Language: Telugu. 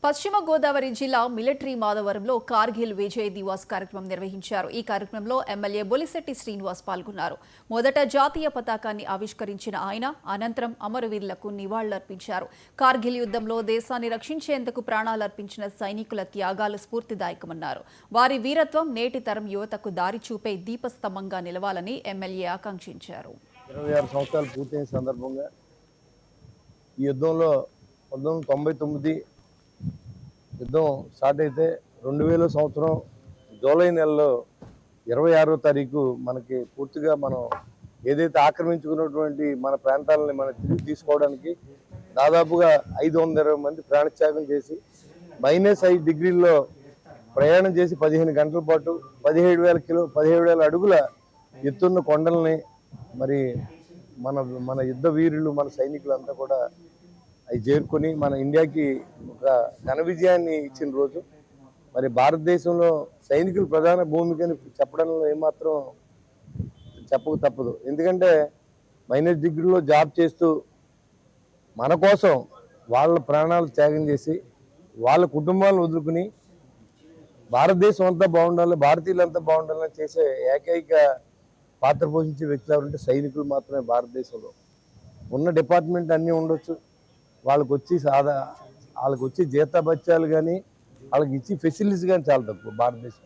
పశ్చిమ గోదావరి జిల్లా మిలిటరీ మాధవరంలో కార్గిల్ విజయ్ దివాస్ కార్యక్రమం నిర్వహించారు. ఈ కార్యక్రమంలో ఎమ్మెల్యే బొలిశెట్టి శ్రీనివాస్ పాల్గొన్నారు. మొదట జాతీయ పతాకాన్ని ఆవిష్కరించిన ఆయన అనంతరం అమరవీరులకు నివాళులర్పించారు. కార్గిల్ యుద్ధంలో దేశాన్ని రక్షించేందుకు ప్రాణాలర్పించిన సైనికుల త్యాగాలు స్ఫూర్తిదాయకమన్నారు. వారి వీరత్వం నేటి తరం యువతకు దారి చూపే దీపస్తంభంగా నిలవాలని ఎమ్మెల్యే ఆకాంక్షించారు. 26 సంవత్సరాలు పూర్తయిన సందర్భంగా ఈ యుద్ధంలో 1999 యుద్ధం స్టార్ట్ అయితే 2000 సంవత్సరం జూలై నెలలో 26వ తారీఖు మనకి పూర్తిగా మనం ఏదైతే ఆక్రమించుకున్నటువంటి మన ప్రాంతాలని మనం తిరిగి తీసుకోవడానికి దాదాపుగా 520 మంది ప్రాణత్యాగం చేసి -5 డిగ్రీల్లో ప్రయాణం చేసి 15 గంటల పాటు 17,000 అడుగుల ఎత్తున్న కొండల్ని మరి మన యుద్ధ వీరులు మన సైనికులంతా కూడా అవి చేరుకొని మన ఇండియాకి ఒక ఘన విజయాన్ని ఇచ్చిన రోజు. మరి భారతదేశంలో సైనికులు ప్రధాన భూమికని చెప్పడంలో ఏమాత్రం చెప్పక తప్పదు. ఎందుకంటే -డిగ్రీలో జాబ్ చేస్తూ మన కోసం వాళ్ళ ప్రాణాలు త్యాగం చేసి వాళ్ళ కుటుంబాలను వదులుకుని భారతదేశం అంతా బాగుండాలి, భారతీయులంతా బాగుండాలని చేసే ఏకైక పాత్ర పోషించే వ్యక్తులు ఎవరంటే సైనికులు మాత్రమే. భారతదేశంలో ఉన్న డిపార్ట్మెంట్ అన్నీ ఉండొచ్చు, వాళ్ళకి వచ్చి జీతాభత్యాలు కానీ వాళ్ళకి ఇచ్చి ఫెసిలిటీస్ కానీ చాలా తక్కువ భారతదేశం.